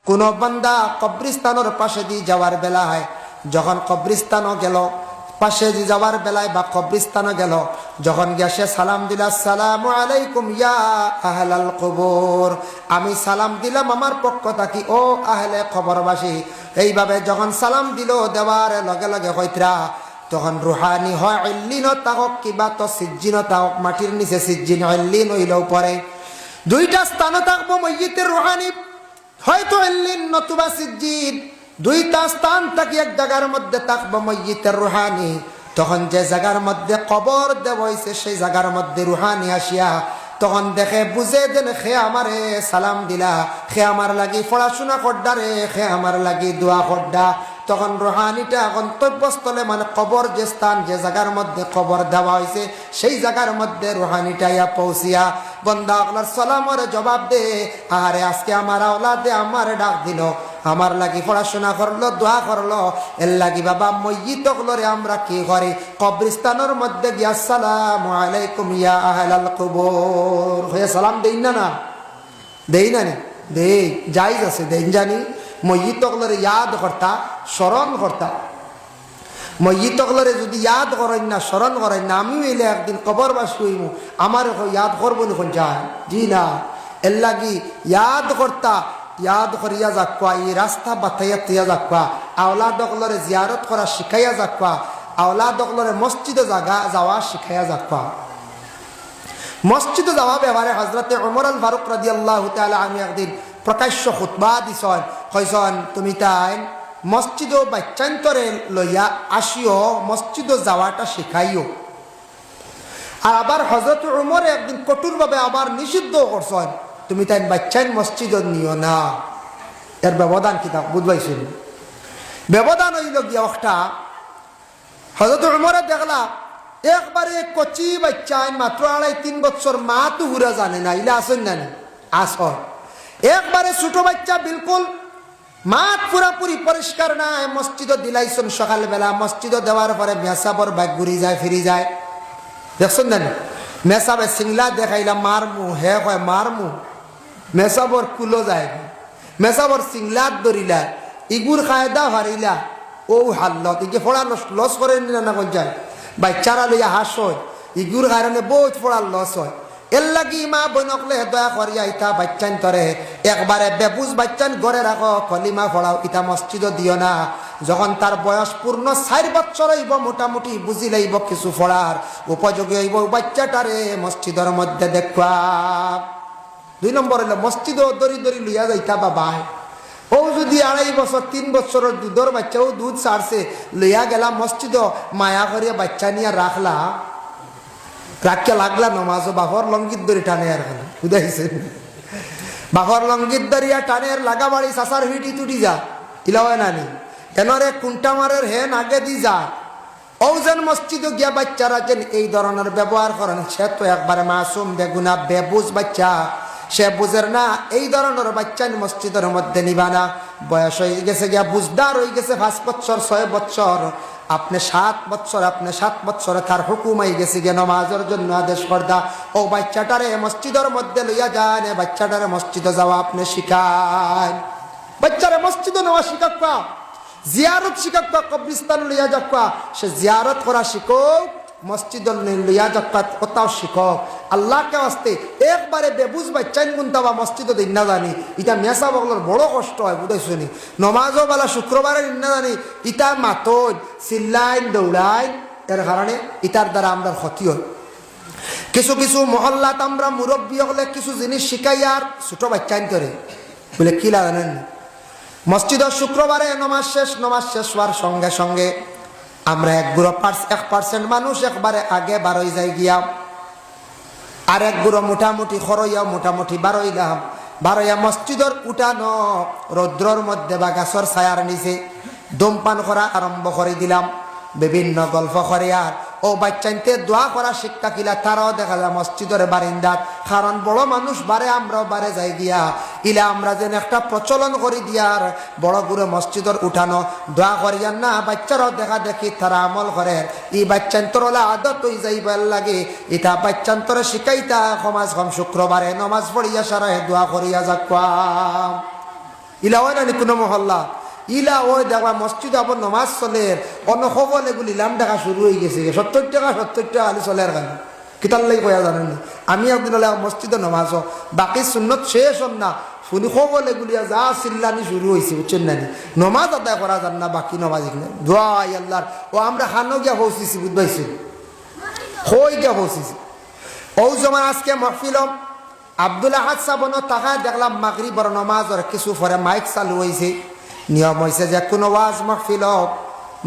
কোন বান্দা কবরস্থানের পাশে দিয়ে যাওয়ার বেলায়, যখন কবরস্থানও গেল, পাশে দিয়ে যাওয়ার বেলায় বা কবরস্থানও গেল, যখন গিয়ে সে সালাম দিল, আসসালামু আলাইকুম ইয়া আহলাল কবর, আমি সালাম দিলাম আমার পক্ষ থাকি ও আহলে কবরবাসী। এইভাবে যখন সালাম দিল, দেওয়ার লগে লগে হইতরা তখন রুহানি হয় ইল্লিন তাহক কিবা তো সিজ্জিন তাহক, মাটির নিচে সিজ্জিন ইল্লিন হইলেও পরে দুইটা স্থানে থাকবো মইয়িতের রুহানি, হয়তো ইল্লিন নতুবা সিজ্জিন, দুইটা স্থান থাকি এক জায়গার মধ্যে থাকবো মইয়িতের রুহানি। তখন যে জায়গার মধ্যে কবর দেব হইছে সেই জায়গার মধ্যে রুহানি আসিয়া তখন দেখে বুঝে দেন খে আমারে সালাম দিলা, খে আমার লাগি পড়াশোনা করডা রে, খে আমার লাগি দোয়া করডা। তখন রুহানিটা গন্তব্যস্থলে মানে কবর যে স্থান, যে জায়গার মধ্যে কবর দেওয়া হয়েছে সেই জায়গার মধ্যে রুহানিটা ইয়া পৌঁছিয়া বন্দা আপনার সালামের জবাব দে, আরে আজকে আমার আওলাদে আমার ডাক দিল, আমার লাগি পড়াশোনা করলো, দোয়া করলো, এর লাগি বাবা মইয়িত হলরে আমরা কি করি কবরস্থানের মধ্যে গিয়া আসসালামু আলাইকুম ইয়া আহলাল কবর হয়ে সালাম দেই না, না দেই না নি, দেই জায়েজ আছে, দেই জানি মইয়িত হলরে ইয়াদ করতা, স্মরণ করতা। মইয়িত হলরে যদি ইয়াদ করেন না, স্মরণ করেন না, আমিও এলে একদিন কবরবাসী হইমু, আমার ইয়াদ করবো না কোন যায়, জি না, এর লাগি ইয়াদ করতা, ইয়াদ করিয়া যাক্কা, এই রাস্তা বাতাইয়া তুইয়া যাক্কা, আওলাদ হলরে জিয়ারত করা শিখাইয়া যাক্কা, আওলাদ হলরে মসজিদে যাওয়া শিখাইয়া যাক্কা। মসজিদে যাওয়া ব্যাপারে হযরতে ওমর আল ফারুক রাদিয়াল্লাহু তাআলা আনহু একদিন প্রকাশ্য খুতবা দিছেন, কইছেন তুমি তাই মসজিদে বাচ্চান্তরে লইয়া আসিও, মসজিদে যাওয়াটা শিখাইও। আর আবার হযরত ওমর একদিন কঠোরভাবে আবার নিষিদ্ধ করছেন, তুমি তাই বাচ্চান মসজিদে নিও না। এর ব্যবধান কি তা বুঝবাইছেন? ব্যবধান হইল গিয়া একটা হযরত ওমরে দেখলা একবারে কচি বাচ্চান মাত্র 2.5-3 বছর, মা তো হুরা জানে না, ইলা আসেন না আসর, একবারে ছোট বাচ্চা বিলকুল মাঠ পুরাপুরি পরিষ্কার নাই, মসজিদে দিলাইছেন সকালবেলা, মসজিদে দেওয়ার পরে মেসাবর ব্যাগ ঘুরি যায় ফিরি যায়, দেখছেন না মেসাবে সিংলা দেখাইলা মারমু, হে কয় মারমু, মেসাবর কুলো যায়, মেসাবর সিংলাত ধরিলা, ইগুর কায়দা হারিলা, ও হাল্লত ইগে ফোড়া লস করে না কোন যায়, বাচ্চারা লইয়া হাস হয়, ইগুর কারণে বহুত ফোড়ার লস হয়। এর লাগি মা বনকলে দয়া করিয়া ইতা বাচ্চান তরে একবারে বেবুজ বাচ্চান ঘরে রাখো, কলিমা ফোড়াও, ইতা মসজিদ দিও না। যখন তার বয়স পূর্ণ 4 বছর হইব, মোটামুটি বুঝি লাইব কিছু ফোড়ার উপযোগী হইব, বাচ্চাটারে মসজিদের মধ্যে দেখবা। 2 নম্বর হইল মসজিদ দরি দরি লইয়া যাইতা বাবা, ও যদি 2.5 বছর 3 বছরের দুধের বাচ্চা, ও দুধ ছাড়ছে লইয়া গেলা মসজিদ, মায়া করিয়া বাচ্চা নিয়ে রাখলা, রাখকে লাগলা নমাজও বাহর লঙ্গিত দড়ি টানে, আর বুঝাইছে বাহর লঙ্গিত দরিয়া টানে লাগা বাড়ি সাসার হিটি তুটি যা ইলা হয় নানি, এনরে কুন্টা মারের হেন আগে দি যা। ও যেন মসজিদে গিয়া বাচ্চারা যেন এই ধরনের ব্যবহার করেন, সে তো একবারে মাসুম বেগুনা বেবুজ বাচ্চা, সে বুঝের না, এই ধরনের বাচ্চা মসজিদের মধ্যে নিবা না। বয়স হয়ে গেছে গিয়া বুঝদার হয়ে গেছে 5 বছর 6 বছর, আপনি 7 বছর, আপনি 7 বছরে তার হুকুম হয়ে গেছে গিয়ে নমাজের জন্য আদেশ করদা, ও বাচ্চাটারে মসজিদের মধ্যে লইয়া যান, বাচ্চাটারে মসজিদে যাওয়া আপনি শিখান, বাচ্চারে মসজিদে নেওয়া শিখাক্কা, জিয়ারত শিখাক্কা, কবরস্থান লইয়া যাক্কা, সে জিয়ারত করা শিখো, মসজিদ লইয়া যাক্কা কোথাও শিখো। আল্লাহকে আসতে একবারে বেবুজ বাচ্চাইন গুনতাবা মসজিদে দিন না জানি, ইটা মেসা বগলের বড় কষ্ট হয়, বুঝাইছনি নমাজও বেলা শুক্রবারে দিন না জানি, ইটা মাতন চিল্লাইন দৌড়াইন, এর কারণে ইটার দ্বারা আমরা ক্ষতি হয়। কিছু কিছু মহল্লাত আমরা মুরব্বী হলে কিছু জিনিস শিখাই আর ছোট বাচ্চাইন করে বলে কি জানেন, মসজিদের শুক্রবারে নমাজ শেষ হওয়ার সঙ্গে সঙ্গে আমরা 1% মানুষ একবারে আগে বারোই যাই গিয়া, আর এক গুঁড়ো মোটামুটি খরইয়া মোটামুটি বারোইয়া মসজিদের উঠানো রৌদ্রর মধ্যে বা গাছর ছায়ার নিচে ধূমপান করা আরম্ভ করে দিলাম, বিভিন্ন গল্প করে। আর ও বাচ্চাইতে দোয়া করা শিক্ষা কিলা তারাও দেখা যায় মসজিদের বারিন্দাত, কারণ বড় মানুষ বারে আমরাও বারে যাই গিয়া, ইলা আমরা যেন একটা প্রচলন করি দিয়ার বড় গুরু মসজিদের উঠানো দোয়া করিয়ার না, বাচ্চারাও দেখা দেখি তারা আমল করে, ই বাচ্চান্তরলা আদত হয়ে যাইবার লাগে, ইটা বাচ্চান্তরে শিখাইতা সমাজ কম শুক্রবারে নমাজ পড়িয়া সারা দোয়া করিয়া যাক। ইলা হয় না কোনো মহল্লা ইলা ওই দেখবা মসজিদ আবার নমাজ চলে অন্য খবর এগুলি লাম দেখা শুরু হয়ে গেছে 70 টাকা আলি চলে আর কেন কিতার লাগে কয়া জানেন আমি একদিন মসজিদে নমাজ বাকি সুন্নত শেষ হন না শুনি খবর এগুলিয়া যা চিল্লানি শুরু হয়েছে বুঝছেন না নমাজ আদায় করা যান না বাকি নমাজ এখানে দোয়াই আল্লাহর ও আমরা খানো গিয়া পৌঁছিছি বুঝবাইছি হই গিয়া পৌঁছিছি ও যেমন আজকে মহফিল আব্দুল আহাদ সাবন তাহা দেখলাম মাগরিবর নমাজর কিছু পরে মাইক চালু হয়েছে নিয়ম হয়েছে যে কোনো ওয়াজ মহফিল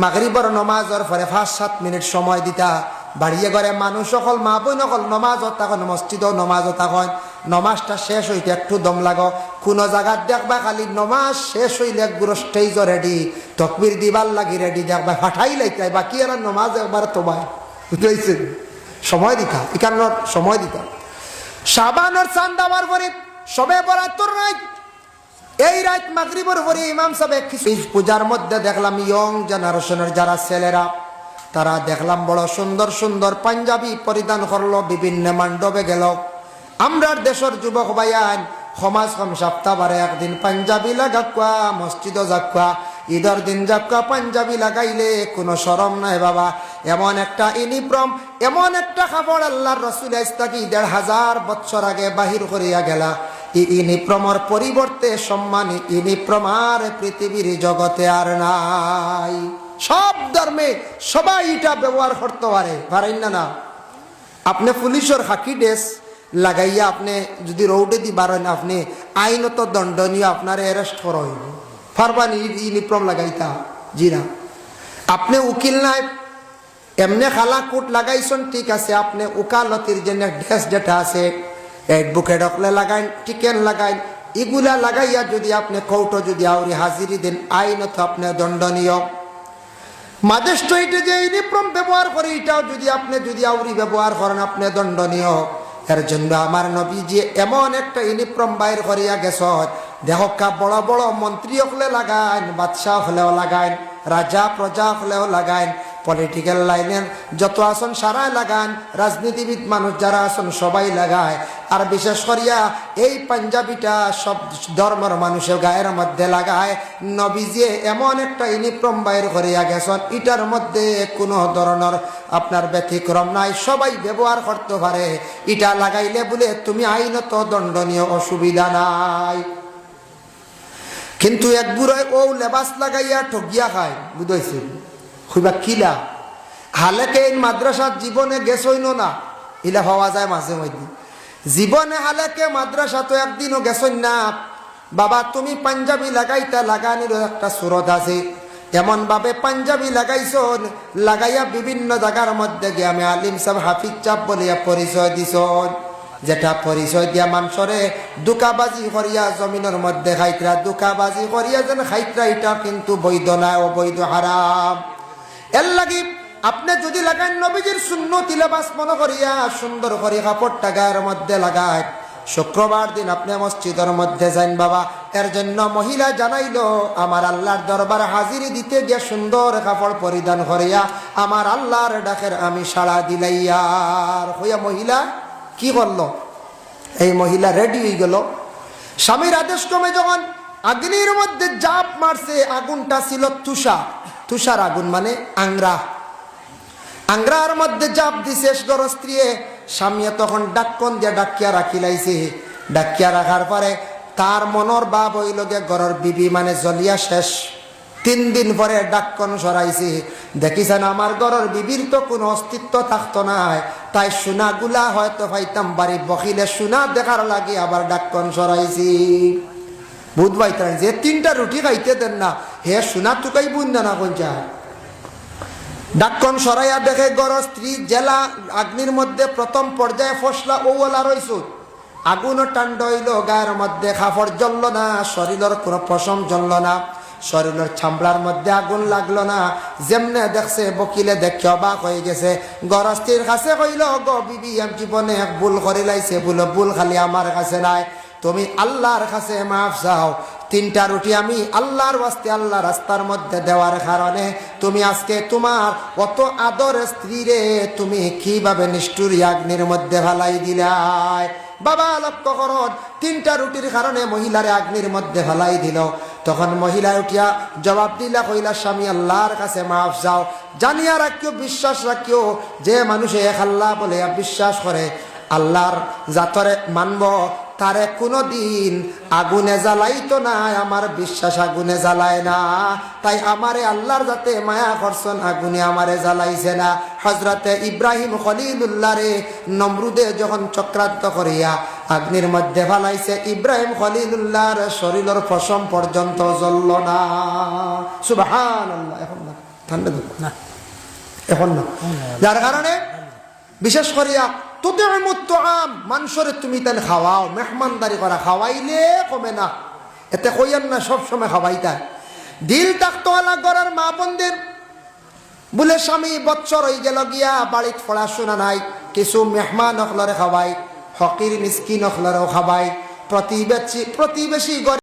মাগরিবর নমাজর পরে 5-7 মিনিট সময় দিতা বাড়িয়ে ঘরে মানুষ সকল মা বই নকল নমাজত তখন মসজিদও নমাজও তখন নমাজটা শেষ হইতে একটু দম লাগো কোনো জায়গার দেখবা খালি নমাজ শেষ হইলে গুরু স্টেজ রেডি তকবির দিবার লাগি রেডি দেখবা ফাটাই লাইতে বাকি আর নমাজ একবার তোমায় বুঝতে সময় দিতা এখানোর সময় দিতা শাবানোর চাঁদ দেওয়ার পরে সবে বরাতর রাত এই রাত মাগরিবের পরে ইমাম সাহেব কিছু পূজার মধ্যে দেখলাম ইয়ং জেনারেশনের যারা ছেলেরা তারা দেখলাম বড় সুন্দর সুন্দর পাঞ্জাবি পরিধান করলো বিভিন্ন মণ্ডপে গেল আমরার দেশের যুবক ভাইয়ান সমাজ কম সপ্তাহবারে একদিন পাঞ্জাবি লাগাকুয়া মসজিদও যাকুয়া ঈদের দিন যাকুয়া পাঞ্জাবি লাগাইলে কোনো শরম নাই বাবা এমন একটা ইউনিফর্ম এমন একটা কাপড় আল্লাহর রাসূল ইস্তাকি ১৫০০ বছর আগে বাহির করিয়া গেলা এই ইউনিফর্মের পরিবর্তে সম্মানী ইউনিফর্ম আর পৃথিবীর জগতে আর নাই সব ধর্মে সবাই এটা ব্যবহার করতে পারেন না আপনি পুলিশের খাকি ড্রেস লাগাইয়া আপনি যদি রোডে দি বারেন আপনি আইনত দণ্ডনীয় আপনার অ্যারেস্ট করা হইব ফারবানি ইউনিফর্ম লাগাইতা জি না আপনি উকিল নাই এমনি খালা কোট লাগাইছেন ঠিক আছে আপনি উকালতির জন্য ড্রেস যেটা আছে অ্যাডভোকেট হকলে লাগাইন টিকেন লাগাইন এগুলা লাগাইয়া যদি আপনি কোর্টে যদি আউরি হাজিরি দেন আইনত আপনি দণ্ডনীয় ম্যাজিস্ট্রেটে যে ইউনিফর্ম ব্যবহার করে এটাও যদি আপনি যদি আউরি ব্যবহার করেন আপনি দণ্ডনীয় এর জন্য আমার নবীজি এমন একটা ইউনিফর্ম বাইর করিয়া গেছ দেহকা বড় বড় মন্ত্রী হলে লাগাইন বাদশাহ হলেও লাগাইন রাজা প্রজা হলেও লাগাইন পলিটিক্যাল লাইনের যত আসন সারাই লাগান রাজনীতিবিদ মানুষ যারা আসন সবাই লাগায় আর বিশেষ করিয়া এই পাঞ্জাবিটা সব ধর্মের মানুষের গায়ের মধ্যে লাগায় নবীজি এমন একটা ইউনিফর্ম বাইর করিয়া গেছেন এটার মধ্যে কোনো ধরনের আপনার ব্যতিক্রম নাই সবাই ব্যবহার করতে পারে এটা লাগাইলে বলে তুমি আইনত দণ্ডনীয় অসুবিধা নাই কিন্তু এক বুড়ায় ও লেবাস লাগাইয়া ঠগিয়া খায় বুঝাইছে খুবা কিলা হালেকে এই মাদ্রাসার জীবনে গেছইন না ইলা হওয়া যায় মাঝে মধ্যে জীবনে হালেকে মাদ্রাসা তো একদিনও গেছই না বাবা তুমি পাঞ্জাবি লাগাইতা লাগানির একটা সুরত আছে এমন ভাবে পাঞ্জাবি লাগাইছ লাগাইয়া বিভিন্ন জায়গার মধ্যে গিয়ে আমি আলিম সাহেব হাফিজ চাপ বলিয়া পরিচয় দিছ যেটা পরিচয় দিয়া মানুষরে দুকাবাজি করিয়া জমিনের মধ্যে খাইতরা দুকাবাজি করিয়া যেন খাইতরা এটা কিন্তু বৈধ না অবৈধ হারাম এর লাগি আপনি যদি লাগান নবীজির সুন্নতি লেবাস মনে করিয়া সুন্দর করে কাপড়টা গায়ের মধ্যে লাগায় শুক্রবার দিন আপনি মসজিদের মধ্যে যান বাবা এর জন্য মহিলা জানাইলো আমার আল্লাহর দরবার হাজিরি দিতে গিয়ে সুন্দর কাপড় পরিধান করিয়া আমার আল্লাহর ডাকের আমি সাড়া দিলাইয়ার হইয়া মহিলা কি করলো এই মহিলা রেডি হয়ে গেল স্বামীর আদেশ ক্রমে যখন আগুনের মধ্যে জাপ মারছে আগুনটা ছিল তুষার আগুন মানে আংরার মধ্যে জাপ দিছে স্ত্রী স্বামী তখন ডাক্কন দিয়ে ডাকিয়া রাখি লাইছে ডাকিয়া রাখার পরে তার মনের ভাব হইল গে ঘরের বিবি মানে জ্বলিয়া শেষ 3 দিন পরে ডাক্কন সরাইছে দেখিছেন আমার ঘরের বিবির তো কোনো অস্তিত্ব থাকতো না তাই সোনাগুলা হয়তো পাইতাম বাড়ি বকিলে সোনা দেখার লাগে আবার ডাক্কন সরাইছি বুধ পাইতেন যে 3টা রুটি খাইতে দেন না হে সোনা টুকাই বুন না কোন যায় ডাক্কন সরাইয়া দেখে গড় স্ত্রী জেলা আগ্নির মধ্যে প্রথম পর্যায়ে ফসলা ওলা রইছ আগুন টান্ড হইল গায়ের মধ্যে কাপড় জ্বলল না শরীরের কোনো পশম জ্বলল না শরীরের চামড়ার মধ্যে আগুন লাগলো না যেমনে দেখছে বকিলে দেখে অবাক হয়ে গেছে গড় স্ত্রীর কাছে কইল গো বিবি আমি জীবনে এক ভুল করে লাইছে ভুল খালি আমার কাছে নাই তুমি আল্লাহর কাছে মাফ চাও 3টা রুটি আমি আল্লাহর ওয়াস্তে আল্লাহ রাস্তার মধ্যে দেওয়ার কারণে তুমি আজকে তোমার অত আদর স্ত্রীরে তুমি কিভাবে নিষ্ঠুর আগ্নির মধ্যে ফেলাই দিলাই বাবা লক্ষ্য করুন 3টা রুটির কারণে মহিলারে আগ্নির মধ্যে ফেলাই দিল তখন মহিলা উঠিয়া জবাব দিলা, কইলা স্বামী আল্লাহর কাছে মাফ যাও। জানিয়া রাখিও, বিশ্বাস রাখিও, যে মানুষে এক আল্লাহ বলে বিশ্বাস করে, আল্লাহর জাতরে মানব, তারে কোনদিন আগুনে জ্বালাইতো না, আমার বিশ্বাস আগুনে জ্বালায় না। তাই আমারে আল্লাহর যাতে মায়া করছেন, আগুনে আমারে জ্বালাইছে না। হযরতে ইব্রাহিম খলিলুল্লাহ রে নমরুদে যখন চক্রান্ত করিয়া আগ্নির মধ্যে ফেলাইছে, ইব্রাহিম খলিলুল্লাহর শরীরের পশম পর্যন্ত জ্বলল না। সুবহানাল্লাহ। এখন না, ঠান্ডা না, এখন না। যার কারণে বিশেষ করিয়া মানুষের তুমি তেন খাওয়াও, মেহমানদারি করা, খাওয়াইলে কমে না, এতে কইয়ান না সবসময় খাওয়াইতা। দিল থাকতো আলা ঘরের মা বোনদের, বলে স্বামী বৎসর হয়ে গেল গিয়া বাড়িত পড়াশোনা নাই, কিছু মেহমান অখলরে খাওয়াই, ফকির মিসকিন অখলরেও খাওয়াই, প্রতিবেশী